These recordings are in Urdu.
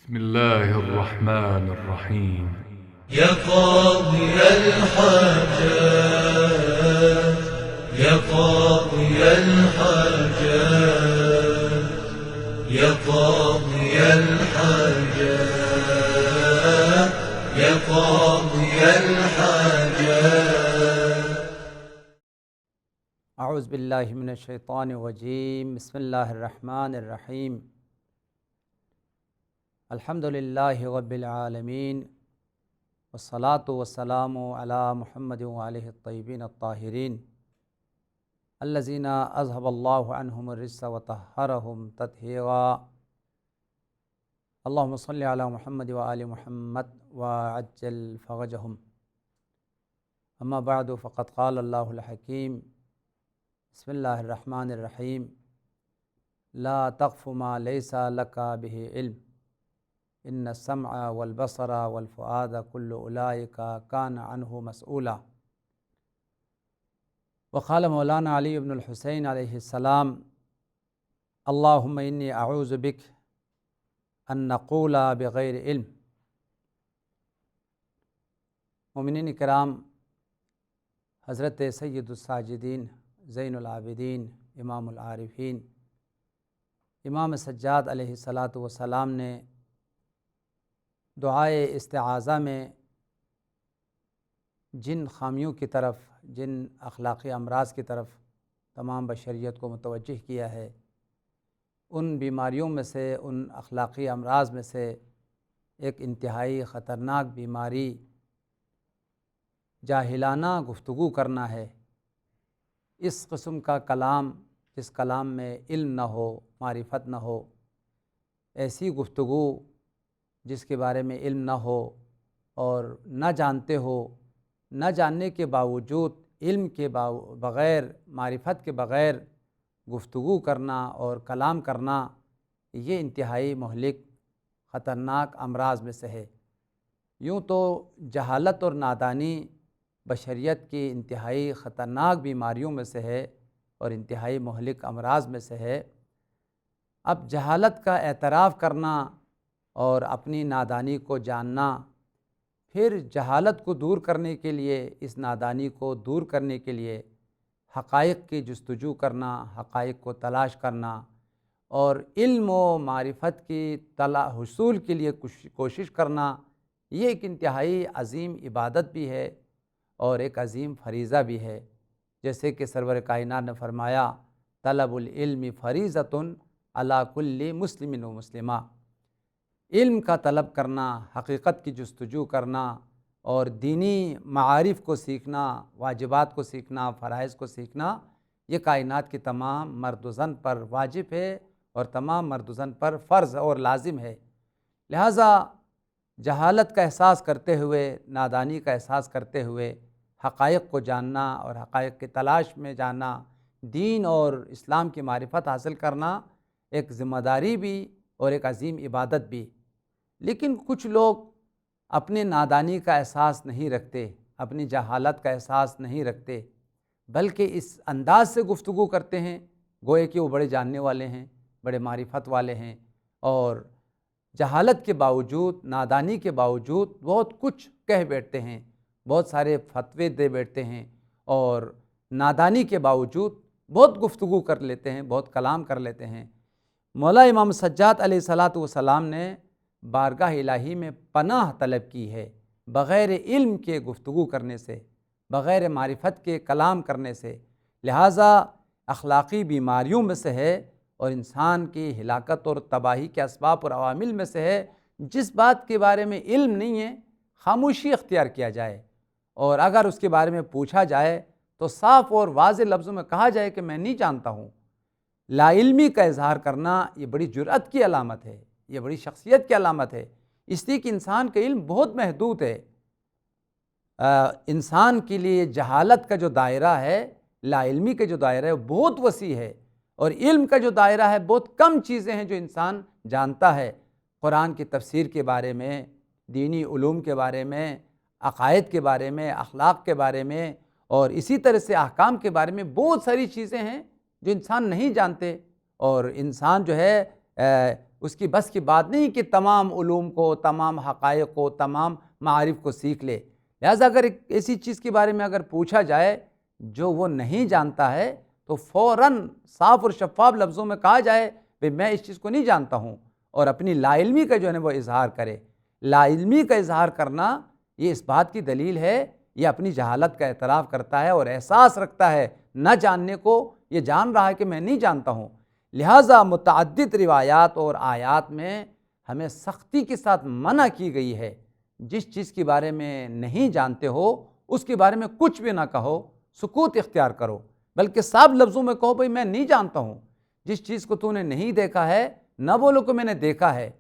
بسم الله الرحمن الرحيم. يا قاضي الحاجات يا قاضي الحاجات يا قاضي الحاجات يا قاضي الحاجات. اعوذ باللہ من الشیطان الرجیم. بسم اللہ الرحمن الرحیم. الحمد للہ رب العالمین والصلاة والسلام علی محمد وآلہ الطیبین الطاہرین الذین اذهب اللہ عنہم الرجس وطہرہم تطہیرا. اللہم صل علی محمد وآل محمد وعجل فرجہم. اما بعد فقد قال اللہ الحکیم. بسم اللہ الرحمن الرحیم. لا تقف ما لیس لک به علم ان السمع والبصر والفؤاد كل اولئک کان عنہ مسئولا. وقال مولانا علی بن الحسین علیہ السلام: اللہم انی اعوذ بک ان نقول بغیر علم. مومنین کرام، حضرت سید الساجدین، زین العابدین، امام العارفین، امام سجاد علیہ السلام نے دعائے استعاذہ میں جن خامیوں کی طرف، جن اخلاقی امراض کی طرف تمام بشریت کو متوجہ کیا ہے، ان بیماریوں میں سے، ان اخلاقی امراض میں سے ایک انتہائی خطرناک بیماری جاہلانہ گفتگو کرنا ہے. اس قسم کا کلام، جس کلام میں علم نہ ہو، معرفت نہ ہو، ایسی گفتگو جس کے بارے میں علم نہ ہو اور نہ جانتے ہو، نہ جاننے کے باوجود علم کے بغیر، معرفت کے بغیر گفتگو کرنا اور کلام کرنا، یہ انتہائی مہلک خطرناک امراض میں سے ہے. یوں تو جہالت اور نادانی بشریت کی انتہائی خطرناک بیماریوں میں سے ہے اور انتہائی مہلک امراض میں سے ہے. اب جہالت کا اعتراف کرنا اور اپنی نادانی کو جاننا، پھر جہالت کو دور کرنے کے لیے، اس نادانی کو دور کرنے کے لیے حقائق کی جستجو کرنا، حقائق کو تلاش کرنا اور علم و معرفت کی حصول کے لیے کوشش کرنا، یہ ایک انتہائی عظیم عبادت بھی ہے اور ایک عظیم فریضہ بھی ہے. جیسے کہ سرور کائنات نے فرمایا: طلب العلم فریضۃ علی کل مسلم و مسلمہ. علم کا طلب کرنا، حقیقت کی جستجو کرنا اور دینی معارف کو سیکھنا، واجبات کو سیکھنا، فرائض کو سیکھنا، یہ کائنات کی تمام مرد و زن پر واجب ہے اور تمام مرد و زن پر فرض اور لازم ہے. لہٰذا جہالت کا احساس کرتے ہوئے، نادانی کا احساس کرتے ہوئے حقائق کو جاننا اور حقائق کی تلاش میں جانا، دین اور اسلام کی معرفت حاصل کرنا ایک ذمہ داری بھی اور ایک عظیم عبادت بھی. لیکن کچھ لوگ اپنے نادانی کا احساس نہیں رکھتے، اپنی جہالت کا احساس نہیں رکھتے، بلکہ اس انداز سے گفتگو کرتے ہیں گوئے کہ وہ بڑے جاننے والے ہیں، بڑے معرفت والے ہیں، اور جہالت کے باوجود، نادانی کے باوجود بہت کچھ کہہ بیٹھتے ہیں، بہت سارے فتوے دے بیٹھتے ہیں، اور نادانی کے باوجود بہت گفتگو کر لیتے ہیں، بہت کلام کر لیتے ہیں. مولا امام سجاد علیہ السلام نے بارگاہ الہی میں پناہ طلب کی ہے بغیر علم کے گفتگو کرنے سے، بغیر معرفت کے کلام کرنے سے. لہٰذا اخلاقی بیماریوں میں سے ہے اور انسان کی ہلاکت اور تباہی کے اسباب اور عوامل میں سے ہے. جس بات کے بارے میں علم نہیں ہے، خاموشی اختیار کیا جائے، اور اگر اس کے بارے میں پوچھا جائے تو صاف اور واضح لفظوں میں کہا جائے کہ میں نہیں جانتا ہوں. لا علمی کا اظہار کرنا یہ بڑی جرأت کی علامت ہے، یہ بڑی شخصیت کی علامت ہے، اس لیے کہ انسان کا علم بہت محدود ہے. انسان کے لیے جہالت کا جو دائرہ ہے، لا علمی کا جو دائرہ ہے وہ بہت وسیع ہے، اور علم کا جو دائرہ ہے بہت کم چیزیں ہیں جو انسان جانتا ہے. قرآن کی تفسیر کے بارے میں، دینی علوم کے بارے میں، عقائد کے بارے میں، اخلاق کے بارے میں، اور اسی طرح سے احکام کے بارے میں بہت ساری چیزیں ہیں جو انسان نہیں جانتے، اور انسان جو ہے اس کی بس کی بات نہیں کہ تمام علوم کو، تمام حقائق کو، تمام معارف کو سیکھ لے۔ لہٰذا اگر ایک ایسی چیز کے بارے میں اگر پوچھا جائے جو وہ نہیں جانتا ہے تو فوراً صاف اور شفاف لفظوں میں کہا جائے کہ میں اس چیز کو نہیں جانتا ہوں، اور اپنی لا علمی کا جو ہے وہ اظہار کرے۔ لا علمی کا اظہار کرنا یہ اس بات کی دلیل ہے، یہ اپنی جہالت کا اعتراف کرتا ہے اور احساس رکھتا ہے نہ جاننے کو، یہ جان رہا ہے کہ میں نہیں جانتا ہوں۔ لہٰذا متعدد روایات اور آیات میں ہمیں سختی کے ساتھ منع کی گئی ہے، جس چیز کے بارے میں نہیں جانتے ہو اس کے بارے میں کچھ بھی نہ کہو، سکوت اختیار کرو، بلکہ صاف لفظوں میں کہو بھئی میں نہیں جانتا ہوں۔ جس چیز کو تو نے نہیں دیکھا ہے نہ بولو کہ میں نے دیکھا ہے،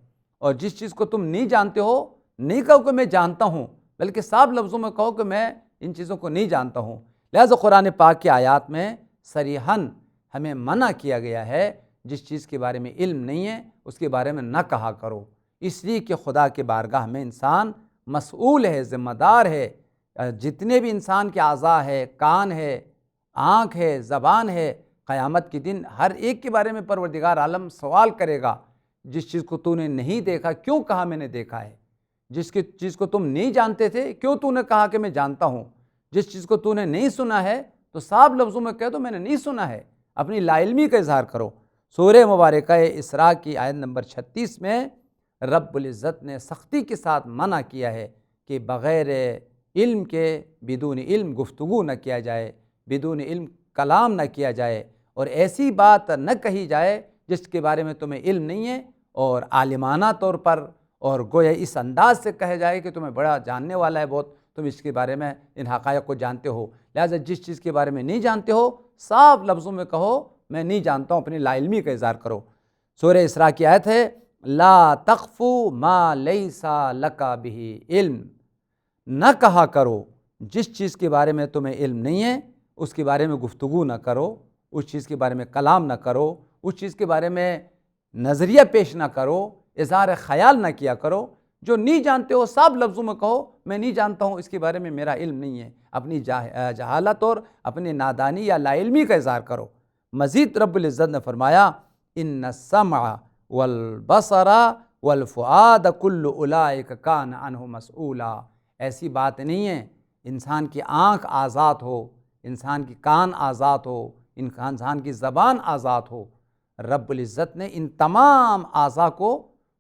اور جس چیز کو تم نہیں جانتے ہو نہیں کہو کہ میں جانتا ہوں، بلکہ صاف لفظوں میں کہو کہ میں ان چیزوں کو نہیں جانتا ہوں۔ لہٰذا قرآن پاک کی آیات میں صریحاً ہمیں منع کیا گیا ہے، جس چیز کے بارے میں علم نہیں ہے اس کے بارے میں نہ کہا کرو، اس لیے کہ خدا کے بارگاہ میں انسان مسئول ہے، ذمہ دار ہے۔ جتنے بھی انسان کے اعضاء ہے، کان ہے، آنکھ ہے، زبان ہے، قیامت کے دن ہر ایک کے بارے میں پروردگار عالم سوال کرے گا۔ جس چیز کو تو نے نہیں دیکھا کیوں کہا میں نے دیکھا ہے؟ جس کی چیز کو تم نہیں جانتے تھے کیوں تو نے کہا کہ میں جانتا ہوں؟ جس چیز کو تو نے نہیں سنا ہے تو صاف لفظوں میں کہہ دو میں نے نہیں سنا ہے، اپنی لا علمی کا اظہار کرو۔ سورہ مبارکہ اسراء کی آیت نمبر 36 میں رب العزت نے سختی کے ساتھ منع کیا ہے کہ بغیر علم کے، بدون علم گفتگو نہ کیا جائے، بدون علم کلام نہ کیا جائے، اور ایسی بات نہ کہی جائے جس کے بارے میں تمہیں علم نہیں ہے، اور عالمانہ طور پر اور گویا اس انداز سے کہا جائے کہ تمہیں بڑا جاننے والا ہے بہت، تم اس کے بارے میں ان حقائق کو جانتے ہو۔ لہٰذا جس چیز کے بارے میں نہیں جانتے ہو صاف لفظوں میں کہو میں نہیں جانتا ہوں، اپنی لا علمی کا اظہار کرو۔ سورہ اسراء کی آیت ہے لا تقف ما لیس لک بہ علم، نہ کہا کرو جس چیز کے بارے میں تمہیں علم نہیں ہے اس کے بارے میں گفتگو نہ کرو، اس چیز کے بارے میں کلام نہ کرو، اس چیز کے بارے میں نظریہ پیش نہ کرو، اظہار خیال نہ کیا کرو۔ جو نہیں جانتے ہو صاف لفظوں میں کہو میں نہیں جانتا ہوں، اس کے بارے میں میرا علم نہیں ہے، اپنی جہالت اور اپنی نادانی یا لا علمی کا اظہار کرو۔ مزید رب العزت نے فرمایا ان السمع والبصر والفؤاد کل اولئک کان عنہ مسئولا، ایسی بات نہیں ہے انسان کی آنکھ آزاد ہو، انسان کی کان آزاد ہو، انسان کی زبان آزاد ہو، رب العزت نے ان تمام اعضاء کو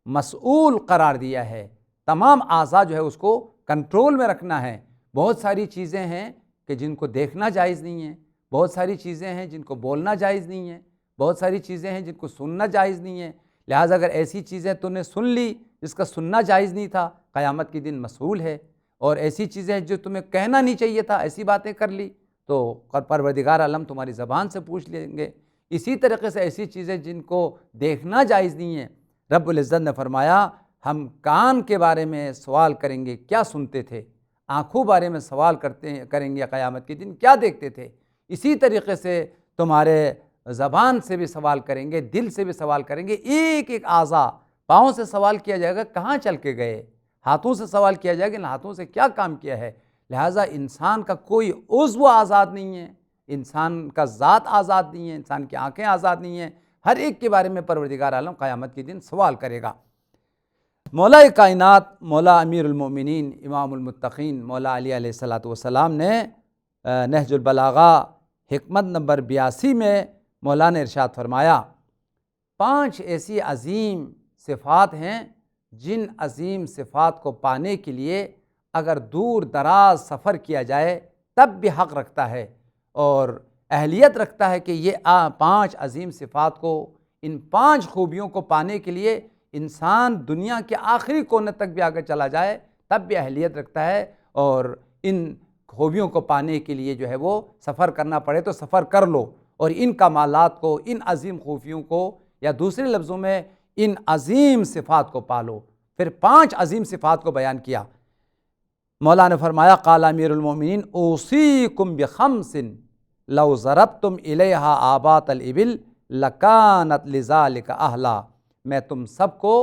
مسئول قرار دیا ہے۔ تمام اعضاء جو ہے اس کو کنٹرول میں رکھنا ہے۔ بہت ساری چیزیں ہیں کہ جن کو دیکھنا جائز نہیں ہے، بہت ساری چیزیں ہیں جن کو بولنا جائز نہیں ہے، بہت ساری چیزیں ہیں جن کو سننا جائز نہیں ہے۔ لہٰذا اگر ایسی چیزیں تو نے سن لی جس کا سننا جائز نہیں تھا، قیامت کے دن مسئول ہے، اور ایسی چیزیں جو تمہیں کہنا نہیں چاہیے تھا ایسی باتیں کر لی تو پروردگار عالم تمہاری زبان سے پوچھ لیں گے۔ اسی طریقے سے ایسی چیزیں جن کو دیکھنا جائز نہیں ہے، رب العزت نے فرمایا ہم کان کے بارے میں سوال کریں گے کیا سنتے تھے، آنکھوں بارے میں سوال کریں گے قیامت کے دن کیا دیکھتے تھے، اسی طریقے سے تمہارے زبان سے بھی سوال کریں گے، دل سے بھی سوال کریں گے، ایک ایک اعضاء، پاؤں سے سوال کیا جائے گا کہاں چل کے گئے، ہاتھوں سے سوال کیا جائے گا ان ہاتھوں سے کیا کام کیا ہے۔ لہٰذا انسان کا کوئی عضو آزاد نہیں ہے، انسان کا ذات آزاد نہیں ہے، انسان کی آنکھیں آزاد نہیں ہیں، ہر ایک کے بارے میں پروردگار عالم قیامت کے دن سوال کرے گا۔ مولا کائنات، مولا امیر المؤمنین، امام المتقین، مولا علی علیہ السلام نے نہج البلاغہ حکمت نمبر 82 میں مولا نے ارشاد فرمایا 5 ایسی عظیم صفات ہیں جن عظیم صفات کو پانے کے لیے اگر دور دراز سفر کیا جائے تب بھی حق رکھتا ہے اور اہلیت رکھتا ہے کہ یہ 5 عظیم صفات کو، ان 5 خوبیوں کو پانے کے لیے انسان دنیا کے آخری کونے تک بھی اگر چلا جائے تب بھی اہلیت رکھتا ہے، اور ان خوبیوں کو پانے کے لیے جو ہے وہ سفر کرنا پڑے تو سفر کر لو، اور ان کمالات کو، ان عظیم خوبیوں کو، یا دوسرے لفظوں میں ان عظیم صفات کو پالو۔ پھر 5 عظیم صفات کو بیان کیا۔ مولا نے فرمایا قال امیر المؤمنین اوصیکم بخمس لو ضربتم الیہا آبات الابل لکانت لذالک اہلا، میں تم سب کو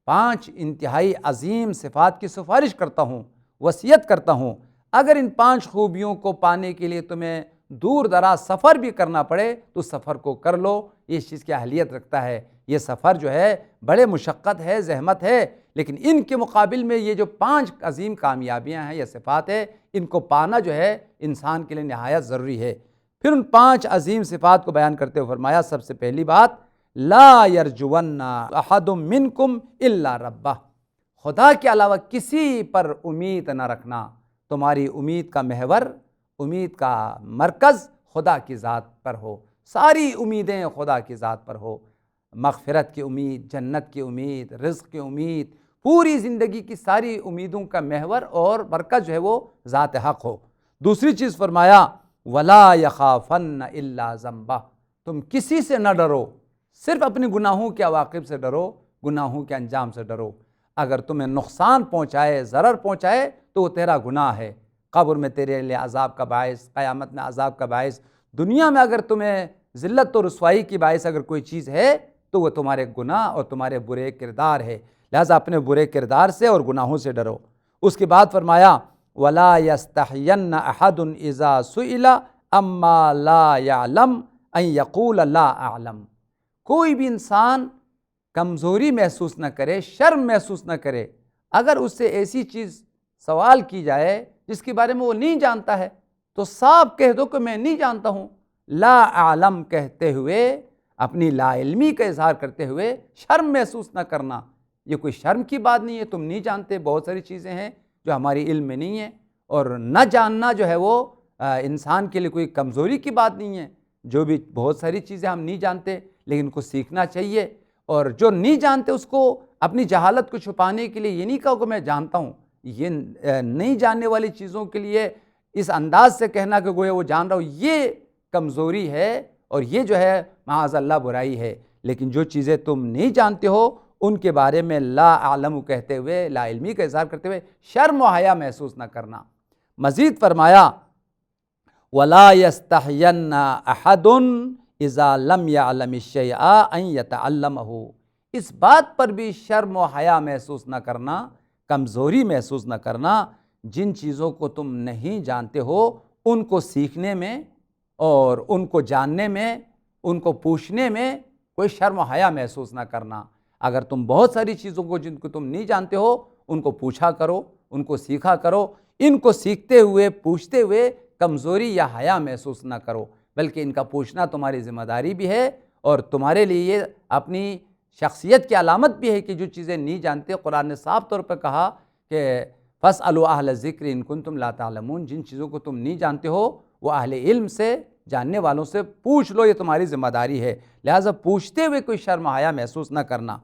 5 انتہائی عظیم صفات کی سفارش کرتا ہوں، وصیت کرتا ہوں، اگر ان 5 خوبیوں کو پانے کے لیے تمہیں دور دراز سفر بھی کرنا پڑے تو سفر کو کر لو، یہ اس چیز کی اہلیت رکھتا ہے، یہ سفر جو ہے بڑے مشقت ہے، زحمت ہے، لیکن ان کے مقابل میں یہ جو 5 عظیم کامیابیاں ہیں یا صفات ہے، ان کو پانا جو ہے انسان کے لیے نہایت ضروری ہے۔ پھر ان 5 عظیم صفات کو بیان کرتے ہوئے فرمایا، سب سے پہلی بات، لا یرجون احد منکم الا ربہ، خدا کے علاوہ کسی پر امید نہ رکھنا، تمہاری امید کا محور، امید کا مرکز خدا کی ذات پر ہو، ساری امیدیں خدا کی ذات پر ہو، مغفرت کی امید، جنت کی امید، رزق کی امید، پوری زندگی کی ساری امیدوں کا محور اور مرکز جو ہے وہ ذات حق ہو۔ دوسری چیز فرمایا، وَلَا يَخَافَنَّ إِلَّا ذَنبَهُ، تم کسی سے نہ ڈرو، صرف اپنے گناہوں کے عواقب سے ڈرو، گناہوں کے انجام سے ڈرو۔ اگر تمہیں نقصان پہنچائے، ضرر پہنچائے تو وہ تیرا گناہ ہے، قبر میں تیرے لیے عذاب کا باعث، قیامت میں عذاب کا باعث، دنیا میں اگر تمہیں ذلت و رسوائی کی باعث اگر کوئی چیز ہے تو وہ تمہارے گناہ اور تمہارے برے کردار ہے، لہذا اپنے برے کردار سے اور گناہوں سے ڈرو۔ اس کے بعد فرمایا، وَلَا يَسْتَحْيَنَّ أَحَدٌ إِذَا سُئِلَ أَمَّا لَا يَعْلَمْ أَن يَقُولَ لَا أَعْلَمْ، کوئی بھی انسان کمزوری محسوس نہ کرے، شرم محسوس نہ کرے، اگر اس سے ایسی چیز سوال کی جائے جس کے بارے میں وہ نہیں جانتا ہے تو صاف کہہ دو کہ میں نہیں جانتا ہوں، لا اعلم کہتے ہوئے، اپنی لا علمی کا اظہار کرتے ہوئے شرم محسوس نہ کرنا، یہ کوئی شرم کی بات نہیں ہے، تم نہیں جانتے، بہت ساری چیزیں ہیں جو ہماری علم میں نہیں ہیں، اور نہ جاننا جو ہے وہ انسان کے لیے کوئی کمزوری کی بات نہیں ہے، جو بھی بہت ساری چیزیں ہم نہیں جانتے لیکن ان کو سیکھنا چاہیے، اور جو نہیں جانتے اس کو اپنی جہالت کو چھپانے کے لیے یہ نہیں کہو کہ میں جانتا ہوں، یہ نہیں جاننے والی چیزوں کے لیے اس انداز سے کہنا کہ گویا وہ جان رہا ہو، یہ کمزوری ہے اور یہ جو ہے معاذ اللہ برائی ہے۔ لیکن جو چیزیں تم نہیں جانتے ہو ان کے بارے میں لا اعلم کہتے ہوئے، لا علمی کا اظہار کرتے ہوئے شرم و حیا محسوس نہ کرنا۔ مزید فرمایا، وَلَا يَسْتَحْيَنَّ أَحَدٌ إِذَا لَمْ يَعْلَمِ الشَّيْءَ أَن يَتَعَلَّمَهُ، اس بات پر بھی شرم و حیا محسوس نہ کرنا، کمزوری محسوس نہ کرنا، جن چیزوں کو تم نہیں جانتے ہو ان کو سیکھنے میں اور ان کو جاننے میں، ان کو پوچھنے میں کوئی شرم و حیا محسوس نہ کرنا۔ اگر تم بہت ساری چیزوں کو جن کو تم نہیں جانتے ہو ان کو پوچھا کرو، ان کو سیکھا کرو، ان کو سیکھتے ہوئے، پوچھتے ہوئے کمزوری یا حیا محسوس نہ کرو، بلکہ ان کا پوچھنا تمہاری ذمہ داری بھی ہے اور تمہارے لیے یہ اپنی شخصیت کی علامت بھی ہے کہ جو چیزیں نہیں جانتے، قرآن نے صاف طور پر کہا کہ فَاسْأَلُوا أَهْلَ الذِّكْرِ إِن كُنتُمْ لَا تَعْلَمُونَ، جن چیزوں کو تم نہیں جانتے ہو وہ اہل علم سے، جاننے والوں سے پوچھ لو، یہ تمہاری ذمہ داری ہے، لہٰذا پوچھتے ہوئے کوئی شرم حیا محسوس نہ کرنا۔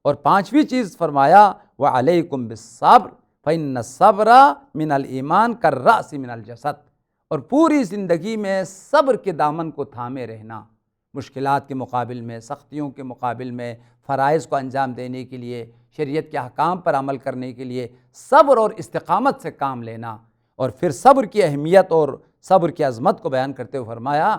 اور 5ویں چیز فرمایا، وَعَلَيْكُمْ بِالصَّبْرِ فَإِنَّ الصَّبْرَ مِنَ الْإِيمَانِ كَالرَّأْسِ مِنَ الْجَسَدِ، اور پوری زندگی میں صبر کے دامن کو تھامے رہنا، مشکلات کے مقابل میں، سختیوں کے مقابل میں، فرائض کو انجام دینے کے لیے، شریعت کے احکام پر عمل کرنے کے لیے صبر اور استقامت سے کام لینا۔ اور پھر صبر کی اہمیت اور صبر کی عظمت کو بیان کرتے ہوئے فرمایا،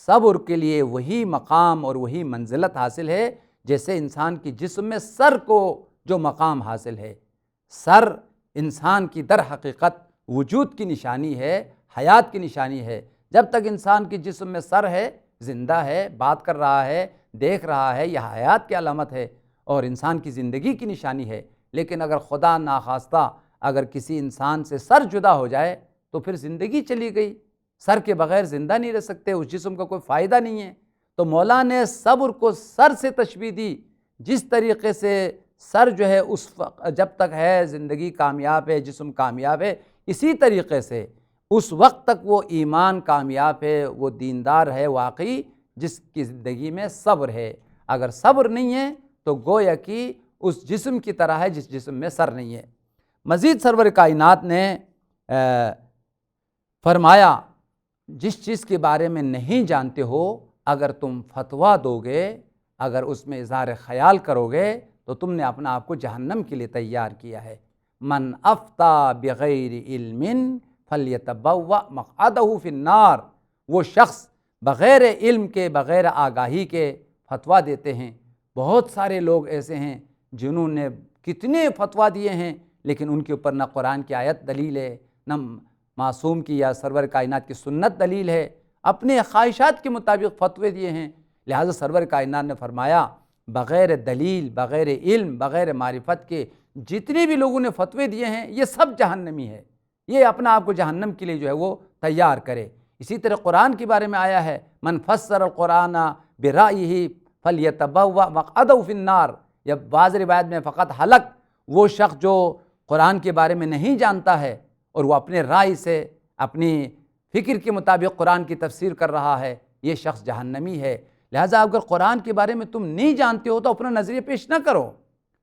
صبر کے لیے وہی مقام اور وہی منزلت حاصل ہے جیسے انسان کی جسم میں سر کو جو مقام حاصل ہے۔ سر انسان کی در حقیقت وجود کی نشانی ہے، حیات کی نشانی ہے۔ جب تک انسان کی جسم میں سر ہے، زندہ ہے، بات کر رہا ہے، دیکھ رہا ہے، یہ حیات کی علامت ہے اور انسان کی زندگی کی نشانی ہے۔ لیکن اگر خدا ناخواستہ اگر کسی انسان سے سر جدا ہو جائے تو پھر زندگی چلی گئی، سر کے بغیر زندہ نہیں رہ سکتے، اس جسم کا کوئی فائدہ نہیں ہے۔ تو مولا نے صبر کو سر سے تشبیہ دی، جس طریقے سے سر جو ہے اس جب تک ہے زندگی کامیاب ہے، جسم کامیاب ہے، اسی طریقے سے اس وقت تک وہ ایمان کامیاب ہے، وہ دیندار ہے واقعی جس کی زندگی میں صبر ہے۔ اگر صبر نہیں ہے تو گویا کہ اس جسم کی طرح ہے جس جسم میں سر نہیں ہے۔ مزید سرور کائنات نے فرمایا، جس چیز کے بارے میں نہیں جانتے ہو اگر تم فتویٰ دو گے، اگر اس میں اظہار خیال کرو گے تو تم نے اپنا آپ کو جہنم کے لیے تیار کیا ہے۔ من افتیٰ بغیر علم فلیتبوأ مقعدہ فی النار، وہ شخص بغیر علم کے، بغیر آگاہی کے فتویٰ دیتے ہیں۔ بہت سارے لوگ ایسے ہیں جنہوں نے کتنے فتویٰ دیے ہیں لیکن ان کے اوپر نہ قرآن کی آیت دلیل ہے، نہ معصوم کی یا سرور کائنات کی سنت دلیل ہے، اپنے خواہشات کے مطابق فتوے دیے ہیں۔ لہٰذا سرور کائنات نے فرمایا بغیر دلیل، بغیر علم، بغیر معرفت کے جتنے بھی لوگوں نے فتوے دیے ہیں یہ سب جہنمی ہے، یہ اپنا آپ کو جہنم کے لیے جو ہے وہ تیار کرے۔ اسی طرح قرآن کے بارے میں آیا ہے من فسر القرآن برائیہ فلیتبوأ مقعدہ فی النار، یا بعض روایت میں فقط ہلک وہ شخص جو قرآن کے بارے میں نہیں جانتا ہے اور وہ اپنے رائے سے اپنی فکر کے مطابق قرآن کی تفسیر کر رہا ہے، یہ شخص جہنمی ہے۔ لہٰذا اگر قرآن کے بارے میں تم نہیں جانتے ہو تو اپنا نظریہ پیش نہ کرو،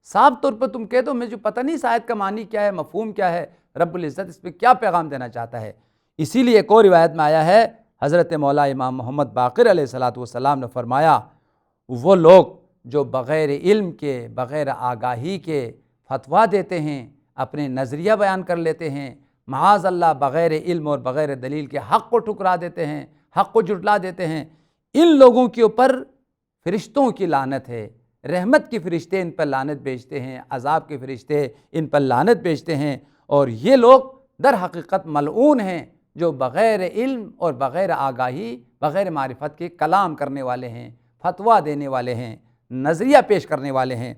صاف طور پر تم کہہ دو مجھے پتہ نہیں اس آیت کا معنی کیا ہے، مفہوم کیا ہے، رب العزت اس پہ کیا پیغام دینا چاہتا ہے۔ اسی لیے ایک اور روایت میں آیا ہے حضرت مولا امام محمد باقر علیہ السلام نے فرمایا وہ لوگ جو بغیر علم کے، بغیر آگاہی کے فتویٰ دیتے ہیں، اپنے نظریہ بیان کر لیتے ہیں، معاذ اللہ بغیر علم اور بغیر دلیل کے حق کو ٹھکرا دیتے ہیں، حق کو جھٹلا دیتے ہیں، ان لوگوں کے اوپر فرشتوں کی لعنت ہے، رحمت کے فرشتے ان پر لعنت بھیجتے ہیں، عذاب کے فرشتے ان پر لعنت بھیجتے ہیں، اور یہ لوگ در حقیقت ملعون ہیں جو بغیر علم اور بغیر آگاہی، بغیر معرفت کے کلام کرنے والے ہیں، فتویٰ دینے والے ہیں، نظریہ پیش کرنے والے ہیں۔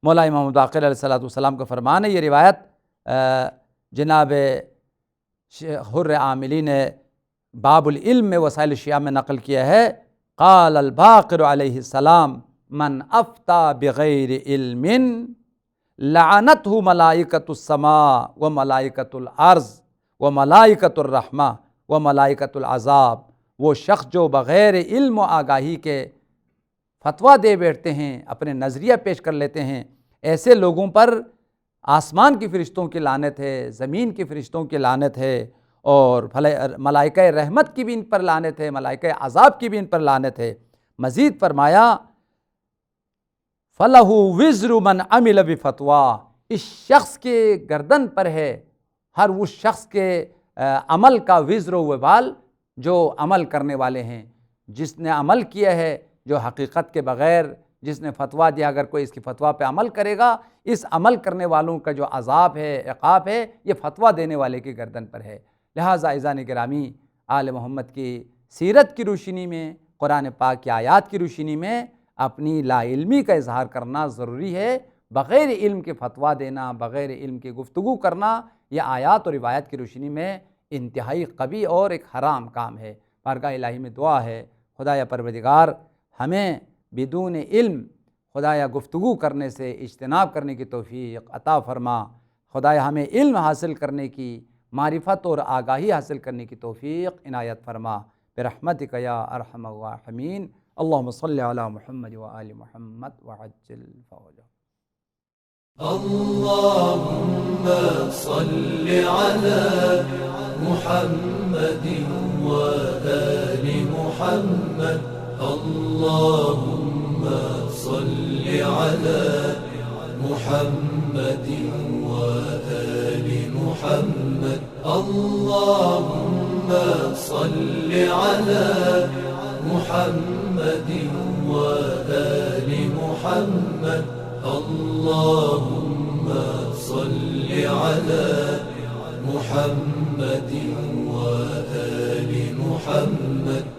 مولا امام باقر علیہ السلام کا فرمان ہے، یہ روایت جناب حر عاملی نے باب العلم میں وسائل الشیعہ میں نقل کیا ہے، قال الباقر علیہ السلام من افتى بغیر علم لعنته ملائکۃ السماء وملائکۃ الارض وملائکۃ الرحمہ وملائکۃ العذاب، وہ شخص جو بغیر علم و آگاہی کے فتویٰ دے بیٹھتے ہیں، اپنے نظریہ پیش کر لیتے ہیں، ایسے لوگوں پر آسمان کے فرشتوں کی لعنت ہے، زمین کے فرشتوں کی لعنت ہے، اور ملائکہ رحمت کی بھی ان پر لعنت ہے، ملائکہ عذاب کی بھی ان پر لعنت ہے۔ مزید فرمایا فَلَهُ وِزْرُ مَنْ عَمِلَ بِفَتْوَى، اس شخص کے گردن پر ہے ہر اس شخص کے عمل کا وزر و وبال جو عمل کرنے والے ہیں، جس نے عمل کیا ہے، جو حقیقت کے بغیر جس نے فتویٰ دیا، اگر کوئی اس کی فتویٰ پہ عمل کرے گا، اس عمل کرنے والوں کا جو عذاب ہے، عقاب ہے، یہ فتویٰ دینے والے کی گردن پر ہے۔ لہٰذا عزیزان گرامی، آل محمد کی سیرت کی روشنی میں، قرآن پاک کی آیات کی روشنی میں اپنی لا علمی کا اظہار کرنا ضروری ہے۔ بغیر علم کے فتویٰ دینا، بغیر علم کی گفتگو کرنا، یہ آیات اور روایات کی روشنی میں انتہائی قبیح اور ایک حرام کام ہے۔ بارگاہ الہی میں دعا ہے، خدایا پروردگار ہمیں بدون علم خدایا گفتگو کرنے سے اجتناب کرنے کی توفیق عطا فرما، خدایا ہمیں علم حاصل کرنے کی، معرفت اور آگاہی حاصل کرنے کی توفیق عنایت فرما، برحمتک یا ارحم الراحمین۔ اللہم صلی علی محمد وآل محمد وعجل فرجہ۔ اللهم صل على محمد وآل محمد، اللهم صل على محمد وآل محمد، اللهم صل على محمد وآل محمد، اللهم صل على محمد وآل محمد۔